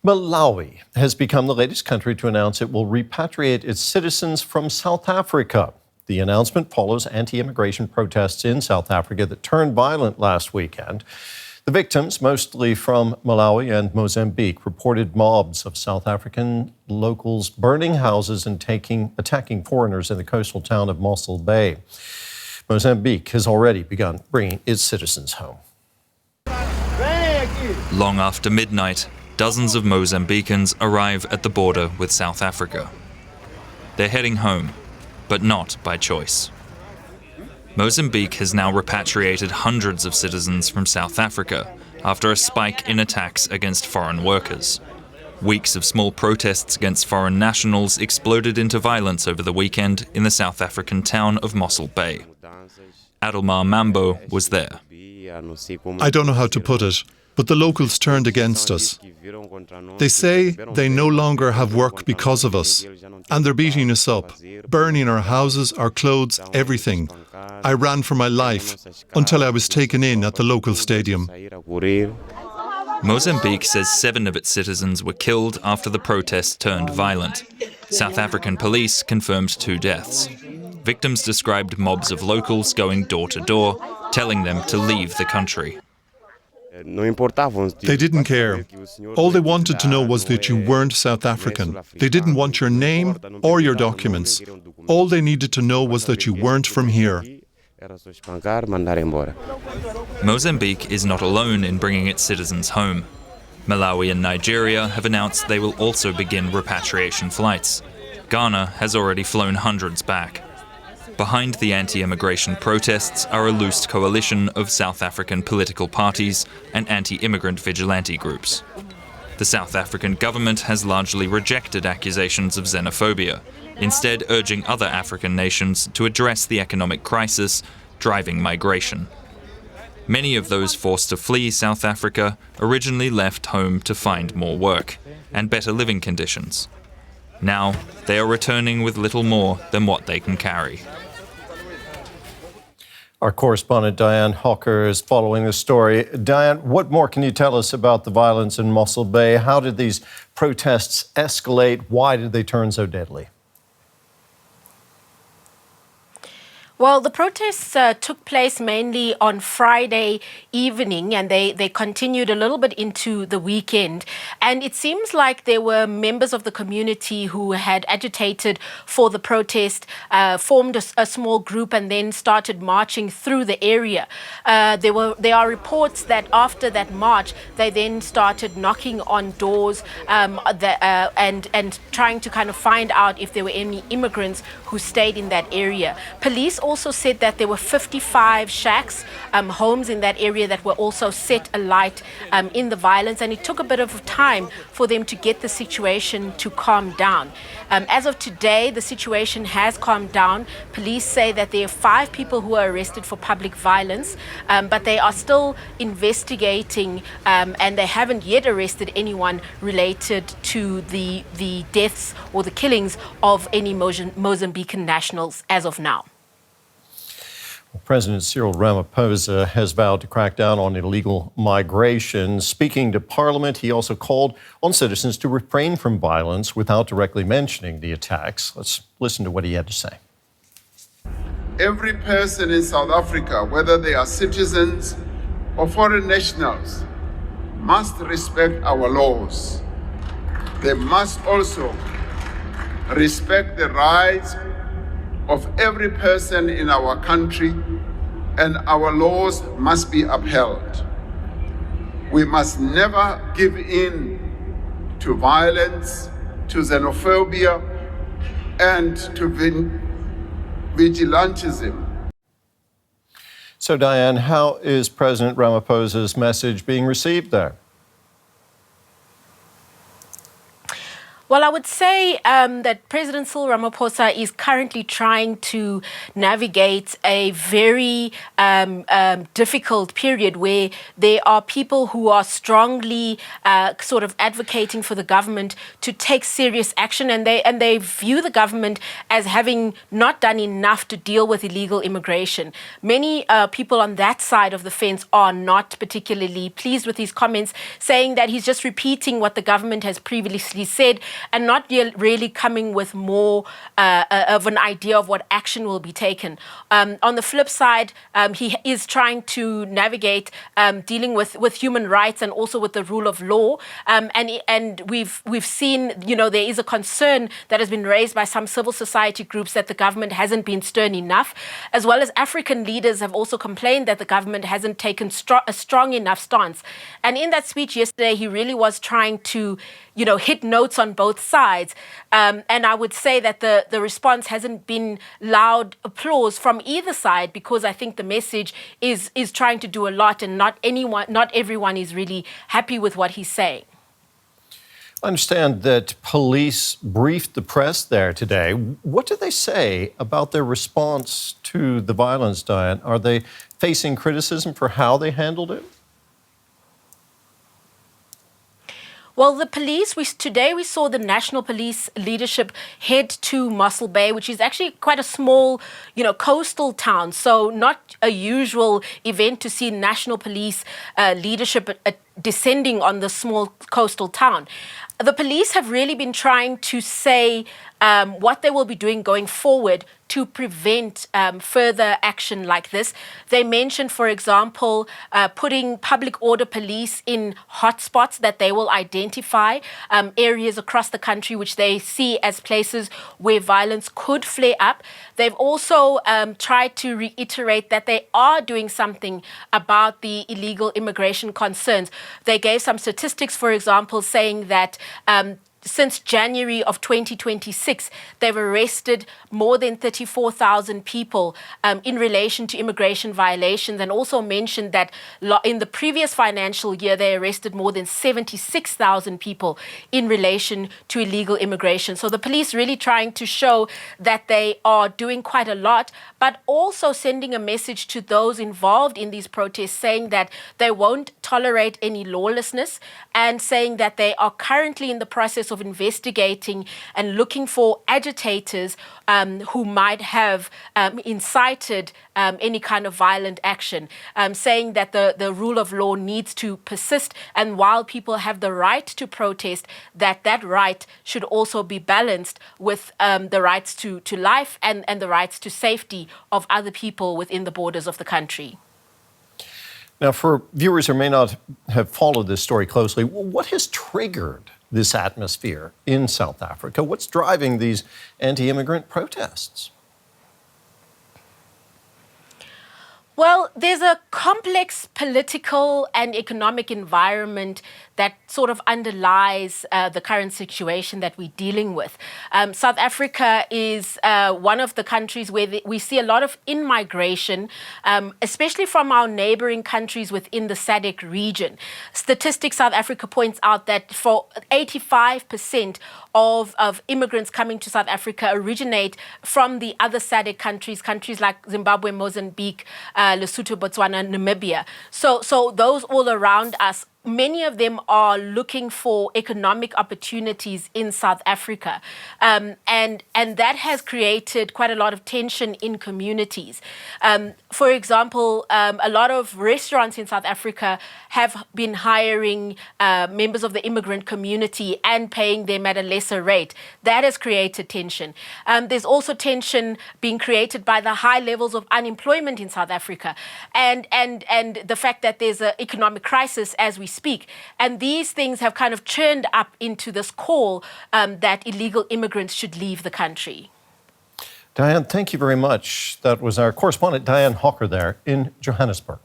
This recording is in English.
Malawi has become the latest country to announce it will repatriate its citizens from South Africa. The announcement follows anti-immigration protests in South Africa that turned violent last weekend. The victims, mostly from Malawi and Mozambique, reported mobs of South African locals burning houses and attacking foreigners in the coastal town of Mossel Bay. Mozambique has already begun bringing its citizens home. Long after midnight, dozens of Mozambicans arrive at the border with South Africa. They're heading home, but not by choice. Mozambique has now repatriated hundreds of citizens from South Africa after a spike in attacks against foreign workers. Weeks of small protests against foreign nationals exploded into violence over the weekend in the South African town of Mossel Bay. Adelmar Mambo was there. I don't know how to put it, but the locals turned against us. They say they no longer have work because of us, and they're beating us up, burning our houses, our clothes, everything. I ran for my life until I was taken in at the local stadium. Mozambique says 7 of its citizens were killed after the protests turned violent. South African police confirmed 2 deaths. Victims described mobs of locals going door to door, telling them to leave the country. They didn't care. All they wanted to know was that you weren't South African. They didn't want your name or your documents. All they needed to know was that you weren't from here. Mozambique is not alone in bringing its citizens home. Malawi and Nigeria have announced they will also begin repatriation flights. Ghana has already flown hundreds back. Behind the anti-immigration protests are a loose coalition of South African political parties and anti-immigrant vigilante groups. The South African government has largely rejected accusations of xenophobia, instead urging other African nations to address the economic crisis driving migration. Many of those forced to flee South Africa originally left home to find more work and better living conditions. Now, they are returning with little more than what they can carry. Our correspondent Dianne Hawker is following the story. Dianne, what more can you tell us about the violence in Mossel Bay? How did these protests escalate? Why did they turn so deadly? Well, the protests took place mainly on Friday evening, and they continued a little bit into the weekend. And it seems like there were members of the community who had agitated for the protest, formed a small group and then started marching through the area. There are reports that after that march, they then started knocking on doors and trying to kind of find out if there were any immigrants who stayed in that area. Police also said that there were 55 shacks, homes in that area that were also set alight in the violence, and it took a bit of time for them to get the situation to calm down. As of today, the situation has calmed down. Police say that there are 5 people who are arrested for public violence, but they are still investigating and they haven't yet arrested anyone related to the deaths or the killings of any Mozambican nationals as of now. President Cyril Ramaphosa has vowed to crack down on illegal migration. Speaking to Parliament, he also called on citizens to refrain from violence without directly mentioning the attacks. Let's listen to what he had to say. Every person in South Africa, whether they are citizens or foreign nationals, must respect our laws. They must also respect the rights of every person in our country, and our laws must be upheld. We must never give in to violence, to xenophobia, and to vigilantism. So, Dianne, how is President Ramaphosa's message being received there? Well, I would say that President Cyril Ramaphosa is currently trying to navigate a very difficult period where there are people who are strongly sort of advocating for the government to take serious action, and they view the government as having not done enough to deal with illegal immigration. Many people on that side of the fence are not particularly pleased with his comments, saying that he's just repeating what the government has previously said and not really coming with more of an idea of what action will be taken. On the flip side, he is trying to navigate dealing with human rights and also with the rule of law. And we've seen, there is a concern that has been raised by some civil society groups that the government hasn't been stern enough, as well as African leaders have also complained that the government hasn't taken a strong enough stance. And in that speech yesterday, he really was trying to hit notes on both sides. And I would say that the response hasn't been loud applause from either side, because I think the message is trying to do a lot, and not everyone is really happy with what he's saying. I understand that police briefed the press there today. What do they say about their response to the violence, Dianne? Are they facing criticism for how they handled it? Well, the police, today we saw the National Police leadership head to Mossel Bay, which is actually quite a small, coastal town. So not a usual event to see National Police leadership descending on the small coastal town. The police have really been trying to say what they will be doing going forward to prevent further action like this. They mentioned, for example, putting public order police in hotspots that they will identify, areas across the country which they see as places where violence could flare up. They've also tried to reiterate that they are doing something about the illegal immigration concerns. They gave some statistics, for example, saying that since January of 2026, they've arrested more than 34,000 people in relation to immigration violations, and also mentioned that in the previous financial year, they arrested more than 76,000 people in relation to illegal immigration. So the police really trying to show that they are doing quite a lot, but also sending a message to those involved in these protests, saying that they won't tolerate any lawlessness, and saying that they are currently in the process of investigating and looking for agitators who might have incited any kind of violent action, saying that the rule of law needs to persist, and while people have the right to protest, that right should also be balanced with the rights to life and the rights to safety of other people within the borders of the country. Now, for viewers who may not have followed this story closely, what has triggered this atmosphere in South Africa? What's driving these anti-immigrant protests? Well, there's a complex political and economic environment that sort of underlies the current situation that we're dealing with. South Africa is one of the countries where we see a lot of in-migration, especially from our neighboring countries within the SADC region. Statistics South Africa points out that for 85% of immigrants coming to South Africa originate from the other SADC countries like Zimbabwe, Mozambique, Lesotho, Botswana, Namibia. So those all around us, many of them are looking for economic opportunities in South Africa. And that has created quite a lot of tension in communities. For example, a lot of restaurants in South Africa have been hiring members of the immigrant community and paying them at a lesser rate. That has created tension. There's also tension being created by the high levels of unemployment in South Africa, and the fact that there's an economic crisis as we speak. And these things have kind of churned up into this call that illegal immigrants should leave the country. Dianne, thank you very much. That was our correspondent Dianne Hawker there in Johannesburg.